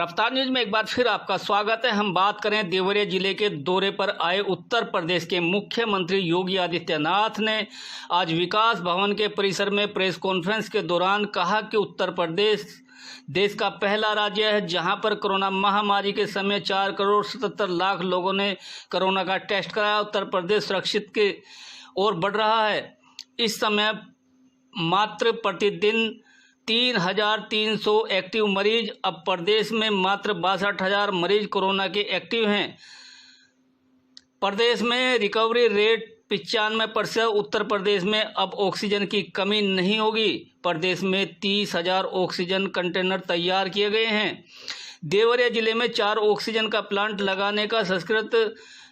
रफ्तार न्यूज में एक बार फिर आपका स्वागत है। हम बात करें देवरिया जिले के दौरे पर आए उत्तर प्रदेश के मुख्यमंत्री योगी आदित्यनाथ ने आज विकास भवन के परिसर में प्रेस कॉन्फ्रेंस के दौरान कहा कि उत्तर प्रदेश देश का पहला राज्य है जहां पर कोरोना महामारी के समय 4,77,00,000 लोगों ने कोरोना का टेस्ट कराया। उत्तर प्रदेश सुरक्षित की ओर बढ़ रहा है। इस समय मात्र प्रतिदिन 3,300 एक्टिव मरीज। अब प्रदेश में मात्र 62,000 मरीज कोरोना के एक्टिव हैं। प्रदेश में रिकवरी रेट 95%। उत्तर प्रदेश में अब ऑक्सीजन की कमी नहीं होगी। प्रदेश में 30,000 ऑक्सीजन कंटेनर तैयार किए गए हैं। देवरिया जिले में 4 ऑक्सीजन का प्लांट लगाने का स्वीकृति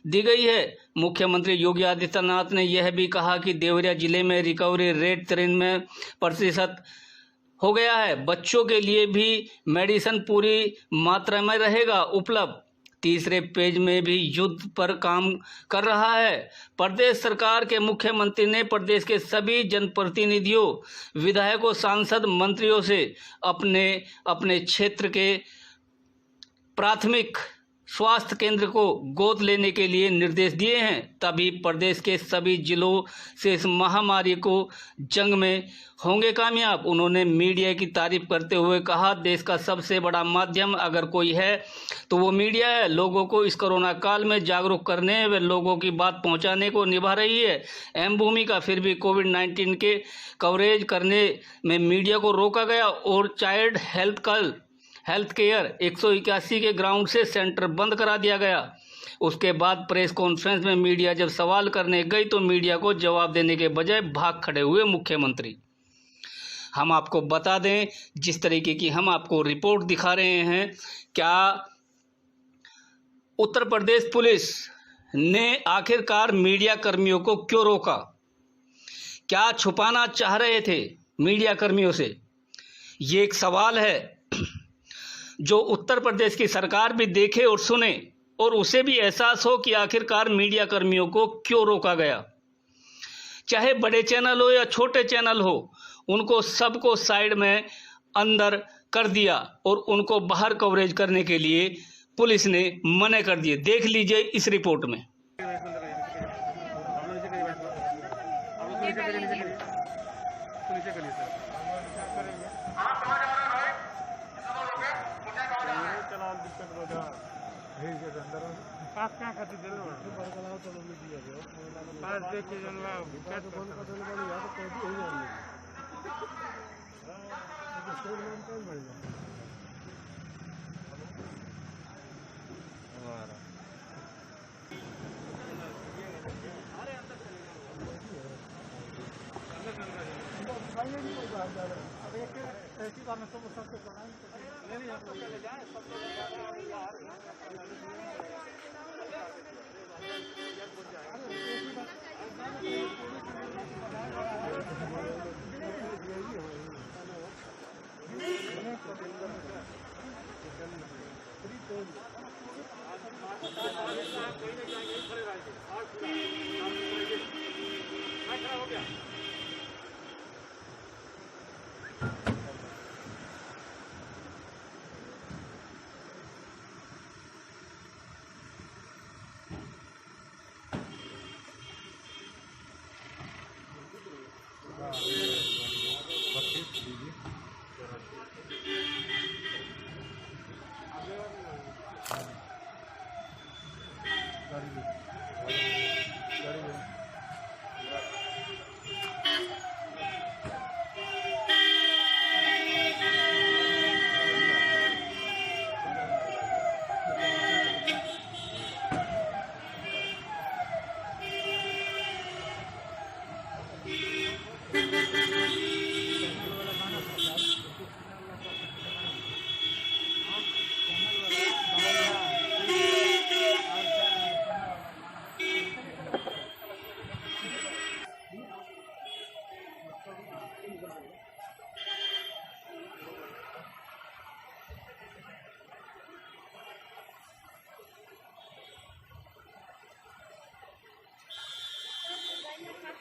दी गई है। मुख्यमंत्री योगी आदित्यनाथ ने यह भी कहा कि देवरिया जिले में रिकवरी रेट 93% हो गया है। बच्चों के लिए भी मेडिसिन पूरी मात्रा में रहेगा उपलब्ध। तीसरे पेज में भी युद्ध पर काम कर रहा है। प्रदेश सरकार के मुख्यमंत्री ने प्रदेश के सभी जनप्रतिनिधियों, विधायकों, सांसद, मंत्रियों से अपने अपने क्षेत्र के प्राथमिक स्वास्थ्य केंद्र को गोद लेने के लिए निर्देश दिए हैं। तभी प्रदेश के सभी जिलों से इस महामारी को जंग में होंगे कामयाब। उन्होंने मीडिया की तारीफ करते हुए कहा, देश का सबसे बड़ा माध्यम अगर कोई है तो वो मीडिया है। लोगों को इस कोरोना काल में जागरूक करने व लोगों की बात पहुंचाने को निभा रही है अहम भूमिका। फिर भी कोविड-19 के कवरेज करने में मीडिया को रोका गया और चाइल्ड हेल्थ केयर 181 के ग्राउंड से सेंटर बंद करा दिया गया। उसके बाद प्रेस कॉन्फ्रेंस में मीडिया जब सवाल करने गई तो मीडिया को जवाब देने के बजाय भाग खड़े हुए मुख्यमंत्री। हम आपको बता दें, जिस तरीके की हम आपको रिपोर्ट दिखा रहे हैं, क्या उत्तर प्रदेश पुलिस ने आखिरकार मीडिया कर्मियों को क्यों रोका? क्या छुपाना चाह रहे थे मीडिया कर्मियों से? ये एक सवाल है जो उत्तर प्रदेश की सरकार भी देखे और सुने और उसे भी एहसास हो कि आखिरकार मीडिया कर्मियों को क्यों रोका गया। चाहे बड़े चैनल हो या छोटे चैनल हो, उनको सबको साइड में अंदर कर दिया और उनको बाहर कवरेज करने के लिए पुलिस ने मना कर दिए। देख लीजिए इस रिपोर्ट में। पास क्या खाती जरूर पास देख के जनवा क्या तो बंद कर देने वाली यार तो भी हो जाएगी तो स्टोर में कौन बढ़ेगा हमारा अरे अंदर चलेगा अब एक ऐसी बात में सब सबसे नहीं नहीं आप चले जाए सबसे हो गया।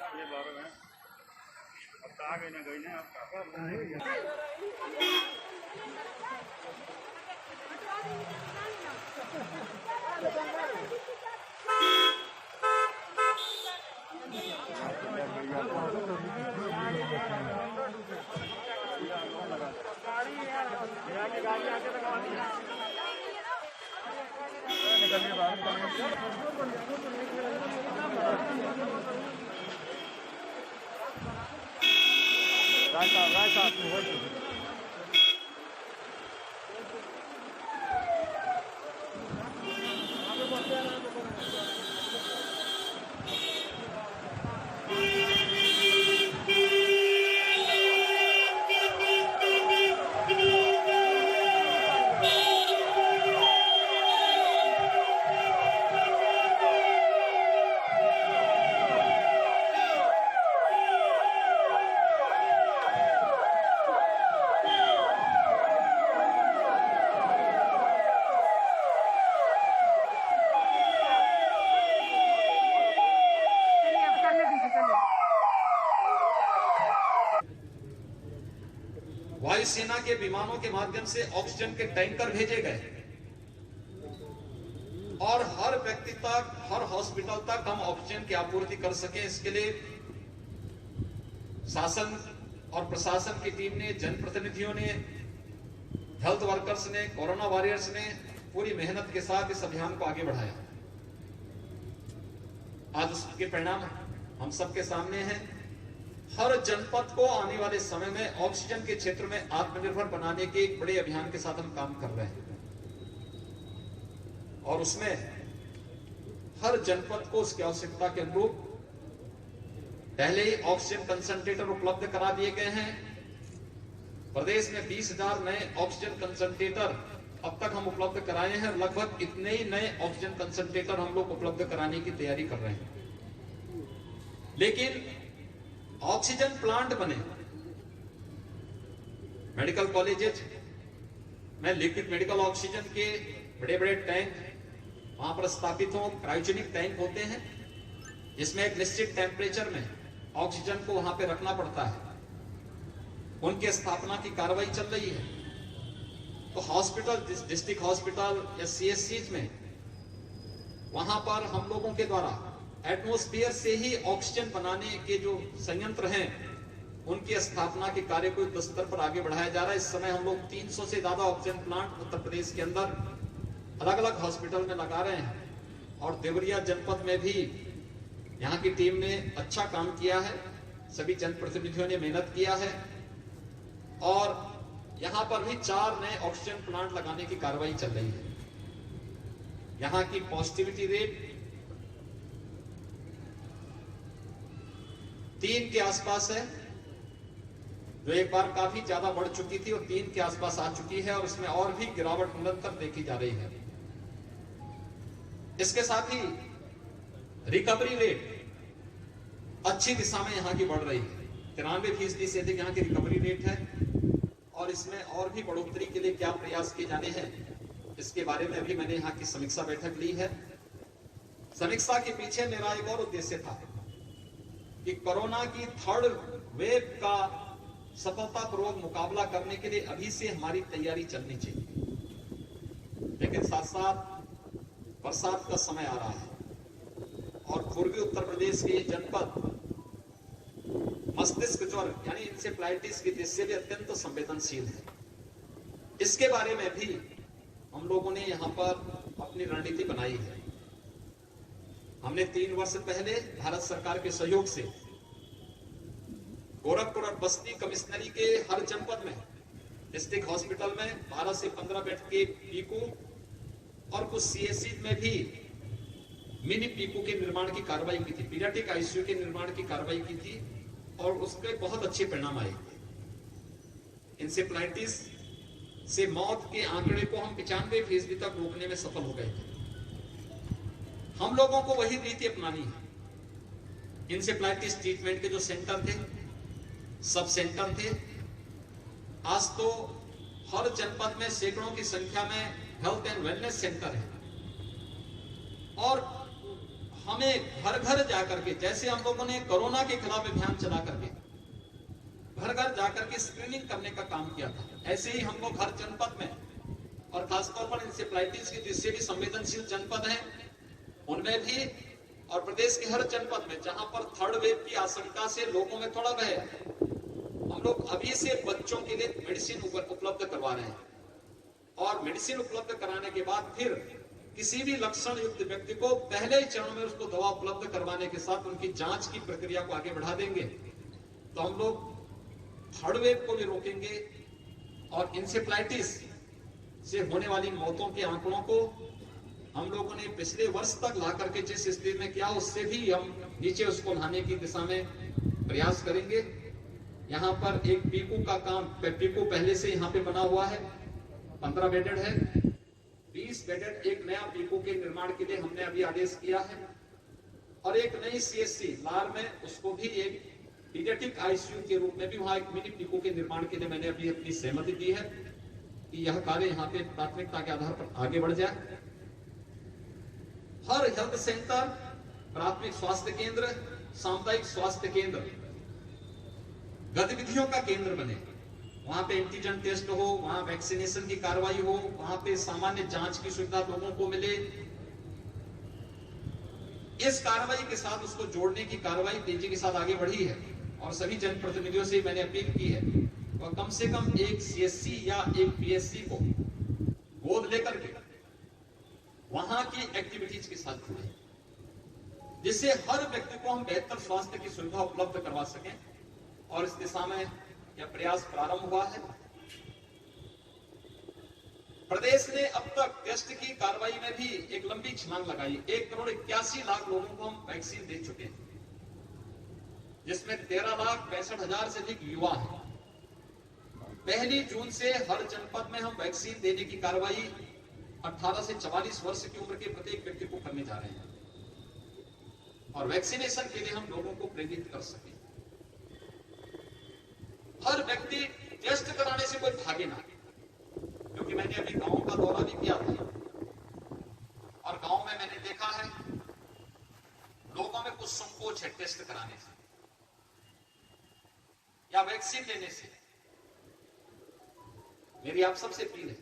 ये बारह है अब तो आ गई ना आपका वायुसेना के विमानों के माध्यम से ऑक्सीजन के टैंकर भेजे गए और हर व्यक्ति तक, हर हॉस्पिटल तक हम ऑक्सीजन की आपूर्ति कर सके, इसके लिए शासन और प्रशासन की टीम ने, जनप्रतिनिधियों ने, हेल्थ वर्कर्स ने, कोरोना वॉरियर्स ने पूरी मेहनत के साथ इस अभियान को आगे बढ़ाया। आज उसके परिणाम हम सबके सामने हैं। हर जनपद को आने वाले समय में ऑक्सीजन के क्षेत्र में आत्मनिर्भर बनाने के एक बड़े अभियान के साथ हम काम कर रहे हैं और उसमें हर जनपद को उसकी आवश्यकता के अनुरूप पहले ही ऑक्सीजन कंसंट्रेटर उपलब्ध करा दिए गए हैं। प्रदेश में 20,000 नए ऑक्सीजन कंसंट्रेटर अब तक हम उपलब्ध कराए हैं। लगभग इतने ही नए ऑक्सीजन कंसंट्रेटर हम लोग उपलब्ध कराने की तैयारी कर रहे हैं। लेकिन ऑक्सीजन प्लांट बने, मेडिकल कॉलेजेस में लिक्विड मेडिकल ऑक्सीजन के बड़े बड़े टैंक वहां पर स्थापित हो। क्रायोजेनिक टैंक होते हैं जिसमें एक निश्चित टेम्परेचर में ऑक्सीजन को वहां पे रखना पड़ता है। उनकी स्थापना की कार्रवाई चल रही है। तो हॉस्पिटल, डिस्ट्रिक्ट हॉस्पिटल या सीएससीज में वहां पर हम लोगों के द्वारा एटमॉस्फेयर से ही ऑक्सीजन बनाने के जो संयंत्र हैं उनकी स्थापना के कार्य को युद्ध स्तर पर आगे बढ़ाया जा रहा है। इस समय हम लोग 300 से ज्यादा ऑक्सीजन प्लांट उत्तर प्रदेश के अंदर अलग अलग हॉस्पिटल में लगा रहे हैं और देवरिया जनपद में भी यहाँ की टीम ने अच्छा काम किया है। सभी जनप्रतिनिधियों ने मेहनत किया है और यहाँ पर भी 4 नए ऑक्सीजन प्लांट लगाने की कार्रवाई चल रही है। यहाँ की पॉजिटिविटी रेट 3 के आसपास है, जो एक बार काफी ज्यादा बढ़ चुकी थी और 3 के आसपास आ चुकी है और उसमें और भी गिरावट निरंतर देखी जा रही है। इसके साथ ही रिकवरी रेट अच्छी दिशा में यहाँ की बढ़ रही है। 93% से अधिक यहाँ की रिकवरी रेट है और इसमें और भी बढ़ोतरी के लिए क्या प्रयास किए जाने हैं इसके बारे में अभी मैंने यहाँ की समीक्षा बैठक ली है। समीक्षा के पीछे मेरा एक और उद्देश्य था कि कोरोना की 3rd वेव का सफलतापूर्वक मुकाबला करने के लिए अभी से हमारी तैयारी चलनी चाहिए। लेकिन साथ साथ बरसात का समय आ रहा है और पूर्वी उत्तर प्रदेश के जनपद मस्तिष्क ज्वर यानी इंसेफ्लाइटिस की दृष्टि से भी अत्यंत संवेदनशील है। इसके बारे में भी हम लोगों ने यहाँ पर अपनी रणनीति बनाई है। हमने 3 वर्ष पहले भारत सरकार के सहयोग से गोरखपुर और बस्ती कमिश्नरी के हर जनपद में डिस्ट्रिक्ट हॉस्पिटल में 12 से 15 बेड के पीकू और कुछ सीएससी में भी मिनी पीकू के निर्माण की कार्रवाई की थी, पीडियाट्रिक आईसीयू के निर्माण की कार्रवाई की थी और उसके बहुत अच्छे परिणाम आए थे। इंसेफ्लाइटिस से मौत के आंकड़े को हम 95% तक रोकने में सफल हो गए थे। हम लोगों को वही नीति अपनानी है। इंसेफ्लाइटिस ट्रीटमेंट के जो सेंटर थे, सब सेंटर थे, आज तो हर जनपद में सैकड़ों की संख्या में हेल्थ एंड वेलनेस सेंटर है और हमें घर घर जाकर के, जैसे हम लोगों ने कोरोना के खिलाफ अभियान चला करके घर घर जाकर के स्क्रीनिंग करने का काम किया था, ऐसे ही हम लोग हर जनपद में और खासतौर पर इंसेफ्लाइटिस की जिससे भी संवेदनशील जनपद हैं उनमें भी और प्रदेश के हर जनपद में जहां पर 3rd वेव की आशंका से लोगों में थोड़ा भय है, हम लोग अभी से बच्चों के लिए मेडिसिन उपलब्ध करवा रहे हैं और मेडिसिन उपलब्ध कराने के बाद फिर किसी भी लक्षण युक्त व्यक्ति को पहले ही चरण में उसको दवा उपलब्ध करवाने के साथ उनकी जांच की प्रक्रिया को आगे बढ़ा देंगे, तो हम लोग थर्ड वेव को भी रोकेंगे और इंसेफ्लाइटिस से होने वाली मौतों के आंकड़ों को हम लोगों ने पिछले वर्ष तक ला करके जिस स्थिति में किया उससे भी हम नीचे उसको लाने की दिशा में प्रयास करेंगे। यहाँ पर एक पीकू का काम, पीकू पहले से यहाँ पे बना हुआ है, 15 बेडेड है, 20 बेडेड एक नया पीकू के निर्माण के लिए हमने अभी आदेश किया है और एक नई सीएससी लार में उसको भी एक पीडियाट्रिक आईसीयू के रूप में भी वहां एक मिनी पीकू के निर्माण के लिए मैंने अभी अपनी सहमति दी है कि यह कार्य यहाँ पे प्राथमिकता के आधार पर आगे बढ़ जाए। हर हेल्थ सेंटर, प्राथमिक स्वास्थ्य केंद्र, सामुदायिक स्वास्थ्य केंद्र गतिविधियों का केंद्र बने। वहां पे एंटीजन टेस्ट हो, वहां वैक्सीनेशन की कार्रवाई हो, वहां पे सामान्य जांच की सुविधा लोगों को मिले। इस कार्रवाई के साथ उसको जोड़ने की कार्रवाई तेजी के साथ आगे बढ़ी है और सभी जनप्रतिनिधियों से मैंने अपील की है और कम से कम एक सीएससी या एक पीएससी को गोद लेकर के वहां की एक्टिविटीज के साथ जुड़े, जिससे हर व्यक्ति को हम बेहतर स्वास्थ्य की सुविधा उपलब्ध करवा सकें और इस दिशा में यह प्रयास प्रारंभ हुआ है। प्रदेश ने अब तक टेस्ट की कार्रवाई में भी एक लंबी छलांग लगाई। 1,81,00,000 लोगों को हम वैक्सीन दे चुके हैं, जिसमें 13,65,000 से अधिक युवा हैं। 1 जून से हर जनपद में हम वैक्सीन देने की कार्रवाई 18 से 44 वर्ष की उम्र के प्रत्येक व्यक्ति को करने जा रहे हैं और वैक्सीनेशन के लिए हम लोगों को प्रेरित कर सकें। हर व्यक्ति टेस्ट कराने से कोई भागे ना, क्योंकि मैंने अभी गांव का दौरा भी किया था और गांव में मैंने देखा है लोगों में कुछ संकोच है टेस्ट कराने से या वैक्सीन लेने से। मेरी आप सबसे अपील है,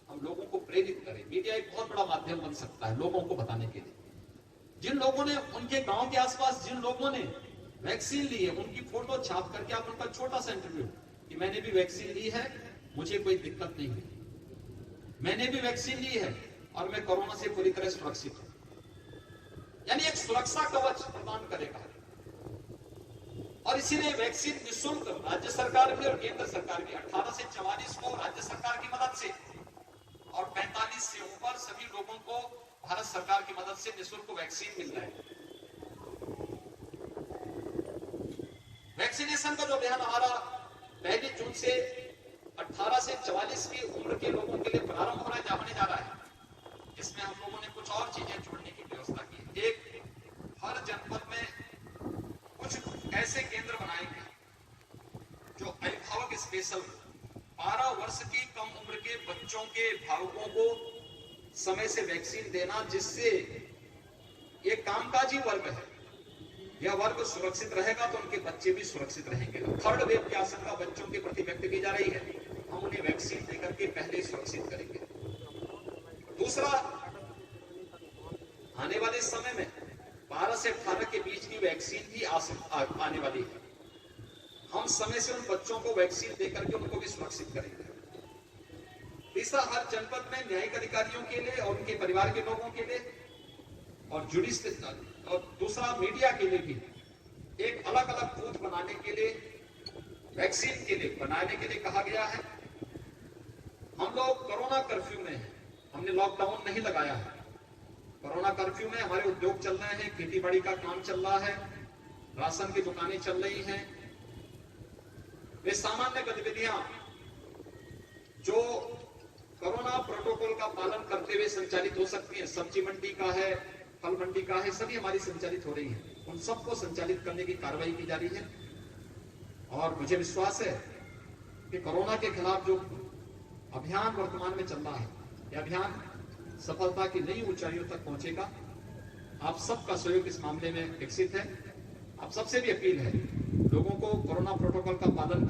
हम लोगों को प्रेरित करें। मीडिया एक बहुत बड़ा माध्यम बन सकता है लोगों को बताने के लिए। जिन लोगों ने, उनके गांव के आसपास जिन लोगों ने वैक्सीन ली है, उनकी फोटो छाप करके आप उनका छोटा सा इंटरव्यू कि मैंने भी वैक्सीन ली है, मुझे कोई दिक्कत नहीं हुई, मैंने भी वैक्सीन ली है और मैं कोरोना से पूरी तरह सुरक्षित हूं। यानी एक सुरक्षा कवच प्रदान करेगा। और इसीलिए वैक्सीन निःशुल्क राज्य सरकार भी और केंद्र सरकार भी 18 से 44 को राज्य सरकार की मदद से और 45 से ऊपर सभी लोगों को भारत सरकार की मदद से निःशुल्क वैक्सीन मिल रहा है। वैक्सीनेशन का जो अभियान हमारा 1 जून से 18 से 44 की उम्र के लोगों के लिए प्रारंभ होने जा रहा है, इसमें हम लोगों ने कुछ और चीजें जोड़ने की व्यवस्था की है। एक, हर जनपद में कुछ ऐसे केंद्र बनाएंगे जो अभिभावक स्पेशल 12 वर्ष की कम उम्र के बच्चों के अभिभावकों को समय से वैक्सीन देना, जिससे ये कामकाजी वर्ग है, यह वर्ग सुरक्षित रहेगा तो उनके बच्चे भी सुरक्षित रहेंगे। थर्ड वेव की आशंका बच्चों के प्रति व्यक्त की जा रही है, हम उन्हें वैक्सीन देकर के पहले सुरक्षित करेंगे। दूसरा, आने वाले समय में 12 से 18 के बीच की वैक्सीन भी आने वाली है। हम समय से उन बच्चों को वैक्सीन देकर के उनको भी सुरक्षित करेंगे। तीसरा, हर जनपद में न्यायिक अधिकारियों के लिए और उनके परिवार के लोगों के लिए और जुडिशल और दूसरा मीडिया के लिए भी एक अलग अलग बूथ बनाने के लिए, वैक्सीन के लिए बनाने के लिए कहा गया है। हम लोग कोरोना कर्फ्यू में हैं, हमने लॉकडाउन नहीं लगाया है। कोरोना कर्फ्यू में हमारे उद्योग चल रहे हैं, खेती बाड़ी का काम चल रहा है, राशन की दुकानें चल रही हैं। वे सामान्य गतिविधियां जो कोरोना प्रोटोकॉल का पालन करते हुए संचालित हो सकती है, सब्जी मंडी का है, फल मंडी का है, सभी हमारी संचालित हो रही है। उन सबको संचालित करने की कार्रवाई की जा रही है और मुझे विश्वास है कि कोरोना के खिलाफ जो अभियान वर्तमान में चल रहा है, यह अभियान सफलता की नई ऊंचाइयों तक पहुंचेगा। आप सबका सहयोग इस मामले में विकसित है। आप सबसे भी अपील है लोगों को कोरोना प्रोटोकॉल का पालन